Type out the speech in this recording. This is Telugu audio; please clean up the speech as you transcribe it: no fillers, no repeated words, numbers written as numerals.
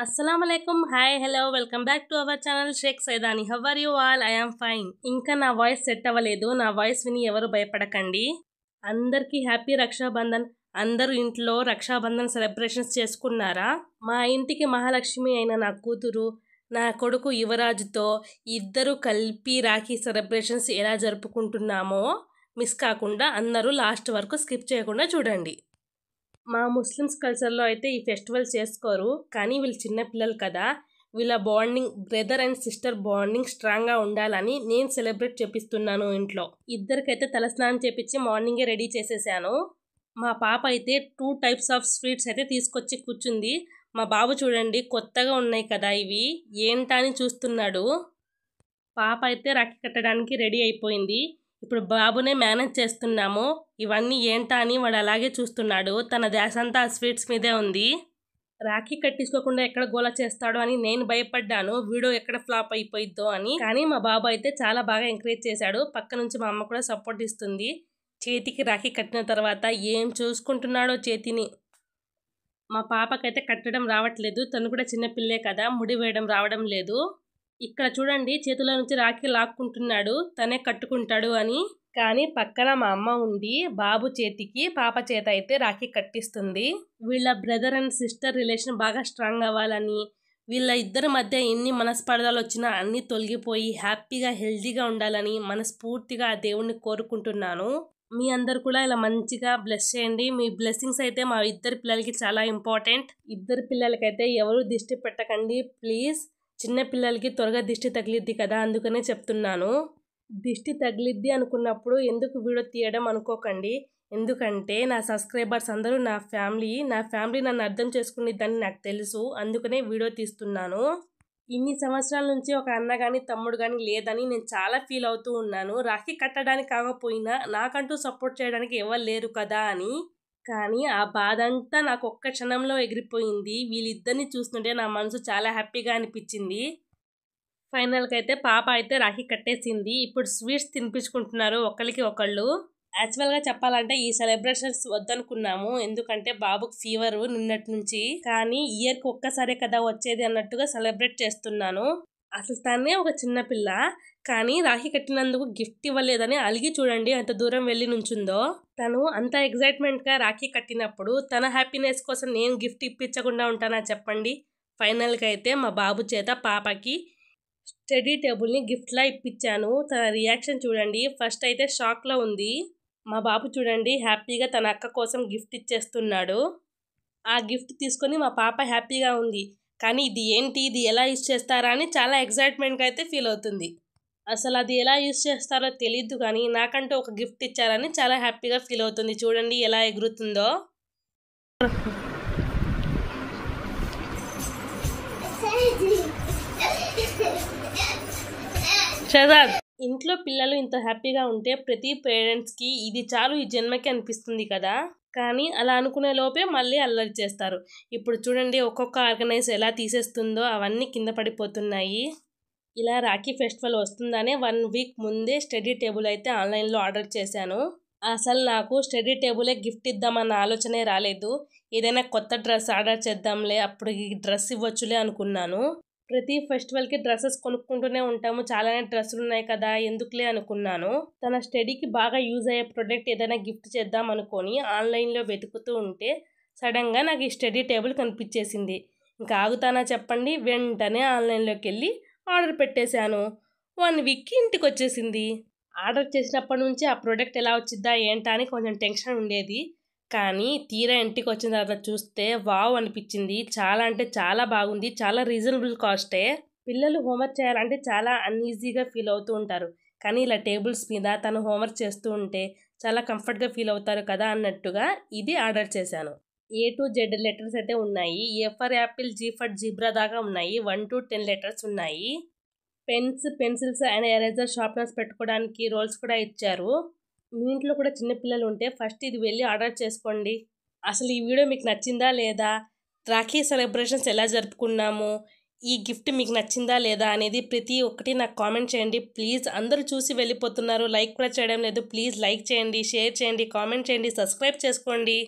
Assalamualaikum. Hi, hello, welcome back to our channel Sheikh Saidani. How are you all? I am fine. ఇంకా నా వాయిస్ సెట్ అవ్వలేదు. నా వాయిస్ విని ఎవరు భయపడకండి. అందరికీ హ్యాపీ రక్షాబంధన్. అందరూ ఇంట్లో రక్షాబంధన్ సెలబ్రేషన్స్ చేసుకున్నారా? మా ఇంటికి మహాలక్ష్మి అయిన నా కూతురు, నా కొడుకు యువరాజుతో ఇద్దరు కలిపి రాఖీ సెలబ్రేషన్స్ ఎలా జరుపుకుంటున్నామో మిస్ కాకుండా అందరూ లాస్ట్ వరకు స్కిప్ చేయకుండా చూడండి. మా ముస్లిమ్స్ కల్చర్లో అయితే ఈ ఫెస్టివల్ చేసుకోరు, కానీ వీళ్ళు చిన్నపిల్లలు కదా, వీళ్ళ bonding brother and sister bonding స్ట్రాంగ్గా ఉండాలని నేను సెలబ్రేట్ చేపిస్తున్నాను ఇంట్లో. ఇద్దరికైతే తలస్నానం చేపించి మార్నింగే రెడీ చేసేసాను. మా పాప అయితే 2 టైప్స్ ఆఫ్ స్వీట్స్ అయితే తీసుకొచ్చి కూర్చుంది. మా బాబు చూడండి, కొత్తగా ఉన్నాయి కదా ఇవి ఏంటా అని చూస్తున్నాడు. పాప అయితే రాఖీ కట్టడానికి రెడీ అయిపోయింది. ఇప్పుడు బాబునే మేనేజ్ చేస్తున్నాము. ఇవన్నీ ఏంటా అని వాడు అలాగే చూస్తున్నాడు. తన ధ్యాస అంతా ఆ స్వీట్స్ మీదే ఉంది. రాఖీ కట్టించుకోకుండా ఎక్కడ గోల చేస్తాడో అని నేను భయపడ్డాను, వీడియో ఎక్కడ ఫ్లాప్ అయిపోయిద్దో అని. కానీ మా బాబు అయితే చాలా బాగా ఎంకరేజ్ చేశాడు. పక్క నుంచి మా అమ్మ కూడా సపోర్ట్ ఇస్తుంది. చేతికి రాఖీ కట్టిన తర్వాత ఏం చూసుకుంటున్నాడో చేతిని. మా పాపకైతే కట్టడం రావట్లేదు. తను కూడా చిన్నపిల్లే కదా, ముడి వేయడం రావడం లేదు. ఇక్కడ చూడండి, చేతిలో నుంచి రాఖీ లాక్కుంటున్నాడు, తనే కట్టుకుంటాడు అని. కానీ పక్కన మా అమ్మ ఉండి బాబు చేతికి పాప చేత అయితే రాఖీ కట్టిస్తుంది. వీళ్ళ బ్రదర్ అండ్ సిస్టర్ రిలేషన్ బాగా స్ట్రాంగ్ అవ్వాలని, వీళ్ళ ఇద్దరి మధ్య ఎన్ని మనస్పర్ధలు వచ్చినా అన్నీ తొలగిపోయి హ్యాపీగా హెల్తీగా ఉండాలని మనస్ఫూర్తిగా ఆ దేవుణ్ణి కోరుకుంటున్నాను. మీ అందరు కూడా ఇలా మంచిగా బ్లెస్ చేయండి. మీ బ్లెస్సింగ్స్ అయితే మా ఇద్దరు పిల్లలకి చాలా ఇంపార్టెంట్. ఇద్దరు పిల్లలకైతే ఎవరు దిష్టి పెట్టకండి ప్లీజ్. చిన్న పిల్లలకి త్వరగా దిష్టి తగిలిద్ది కదా, అందుకనే చెప్తున్నాను. దిష్టి తగిలిద్ది అనుకున్నప్పుడు ఎందుకు వీడియో తీయడం అనుకోకండి. ఎందుకంటే నా సబ్స్క్రైబర్స్ అందరూ నా ఫ్యామిలీ నన్ను అర్థం చేసుకునేదని నాకు తెలుసు, అందుకనే వీడియో తీస్తున్నాను. ఇన్ని సంవత్సరాల నుంచి ఒక అన్న కానీ తమ్ముడు కానీ లేదని నేను చాలా ఫీల్ అవుతూ ఉన్నాను. రాఖీ కట్టడానికి కాకపోయినా నాకంటూ సపోర్ట్ చేయడానికి ఎవరు లేరు కదా అని. కానీ ఆ బాధ అంతా నాకు ఒక్క క్షణంలో ఎగిరిపోయింది. వీళ్ళిద్దరిని చూస్తుంటే నా మనసు చాలా హ్యాపీగా అనిపించింది. ఫైనల్గా అయితే పాప అయితే రాఖీ కట్టేసింది. ఇప్పుడు స్వీట్స్ తినిపించుకుంటున్నారు ఒకరికి ఒకళ్ళు. యాక్చువల్గా చెప్పాలంటే ఈ సెలబ్రేషన్స్ వద్దనుకున్నాము, ఎందుకంటే బాబుకి ఫీవర్ నిన్నటి నుంచి. కానీ ఇయర్కి ఒక్కసారే కదా వచ్చేది అన్నట్టుగా సెలబ్రేట్ చేస్తున్నాను. అసలు తనే ఒక చిన్నపిల్ల, కానీ రాఖీ కట్టినందుకు గిఫ్ట్ ఇవ్వలేదని అలిగి చూడండి ఎంత దూరం వెళ్ళి నుంచుందో. తను అంత ఎగ్జైట్మెంట్గా రాఖీ కట్టినప్పుడు తన హ్యాపీనెస్ కోసం నేను గిఫ్ట్ ఇప్పించకుండా ఉంటానా చెప్పండి. ఫైనల్గా అయితే మా బాబు చేత పాపకి స్టడీ టేబుల్ని గిఫ్ట్లా ఇప్పించాను. తన రియాక్షన్ చూడండి, ఫస్ట్ అయితే షాక్లో ఉంది. మా బాబు చూడండి హ్యాపీగా తన అక్క కోసం గిఫ్ట్ ఇచ్చేస్తున్నాడు. ఆ గిఫ్ట్ తీసుకొని మా పాప హ్యాపీగా ఉంది. కానీ ఇది ఏంటి, ఇది ఎలా యూజ్ చేస్తారా అని చాలా ఎగ్జైట్మెంట్గా అయితే ఫీల్ అవుతుంది. అసలు అది ఎలా యూజ్ చేస్తారో తెలీదు, కానీ నాకంటూ ఒక గిఫ్ట్ ఇచ్చారని చాలా హ్యాపీగా ఫీల్ అవుతుంది. చూడండి ఎలా ఎగురుతుందో. షజాద్, ఇంట్లో పిల్లలు ఇంత హ్యాపీగా ఉంటే ప్రతి పేరెంట్స్కి ఇది చాలు ఈ జన్మకి అనిపిస్తుంది కదా. కానీ అలా అనుకునే లోపే మళ్ళీ అల్లరి చేస్తారు. ఇప్పుడు చూడండి ఒక్కొక్క ఆర్గనైజ్ ఎలా తీసేస్తుందో, అవన్నీ కింద పడిపోతున్నాయి. ఇలా రాఖీ ఫెస్టివల్ వస్తుందనే 1 వీక్ ముందే స్టడీ టేబుల్ అయితే ఆన్లైన్లో ఆర్డర్ చేశాను. అసలు నాకు స్టడీ టేబులే గిఫ్ట్ ఇద్దామన్న ఆలోచనే రాలేదు. ఏదైనా కొత్త డ్రెస్ ఆర్డర్ చేద్దాంలే, అప్పుడు ఈ డ్రెస్ ఇవ్వచ్చులే అనుకున్నాను. ప్రతి ఫెస్టివల్కి డ్రెస్సెస్ కొనుక్కుంటూనే ఉంటాము, చాలానే డ్రెస్సులు ఉన్నాయి కదా, ఎందుకులే అనుకున్నాను. తన స్టడీకి బాగా యూజ్ అయ్యే ప్రోడక్ట్ ఏదైనా గిఫ్ట్ చేద్దాం అనుకొని ఆన్లైన్లో వెతుకుతూ ఉంటే సడన్గా నాకు ఈ స్టడీ టేబుల్ కనిపించేసింది. ఇంకా ఆగుతానా చెప్పండి. వెంటనే ఆన్లైన్లోకి వెళ్ళి ఆర్డర్ పెట్టేశాను. 1 వీక్కి ఇంటికి వచ్చేసింది. ఆర్డర్ చేసినప్పటి నుంచి ఆ ప్రోడక్ట్ ఎలా వచ్చిద్దా ఏంటా అని కొంచెం టెన్షన్ ఉండేది. కానీ తీరా ఇంటికి వచ్చిన తర్వాత చూస్తే వావ్ అనిపించింది. చాలా అంటే చాలా బాగుంది. చాలా రీజనబుల్ కాస్టే. పిల్లలు హోంవర్క్ చేయాలంటే చాలా అన్ఈజీగా ఫీల్ అవుతూ ఉంటారు, కానీ ఇలా టేబుల్స్ మీద తను హోంవర్క్ చేస్తూ ఉంటే చాలా కంఫర్ట్గా ఫీల్ అవుతారు కదా అన్నట్టుగా ఇది ఆర్డర్ చేశాను. A to Z లెటర్స్ అయితే ఉన్నాయి. A for Apple, G for zebra దాకా ఉన్నాయి. 1 to 10 లెటర్స్ ఉన్నాయి. Pens, pencils and eraser, sharpeners పెట్టుకోవడానికి రోల్స్ కూడా ఇచ్చారు. మీ ఇంట్లో కూడా చిన్నపిల్లలు ఉంటే ఫస్ట్ ఇది వెళ్ళి ఆర్డర్ చేసుకోండి. అసలు ఈ వీడియో మీకు నచ్చిందా లేదా, రాఖీ సెలబ్రేషన్స్ ఎలా జరుపుకున్నాము, ఈ గిఫ్ట్ మీకు నచ్చిందా లేదా అనేది ప్రతి ఒక్కటి నాకు కామెంట్ చేయండి ప్లీజ్. అందరూ చూసి వెళ్ళిపోతున్నారు, లైక్ కూడా చేయడం లేదు. ప్లీజ్ లైక్ చేయండి, షేర్ చేయండి, కామెంట్ చేయండి, సబ్స్క్రైబ్ చేసుకోండి.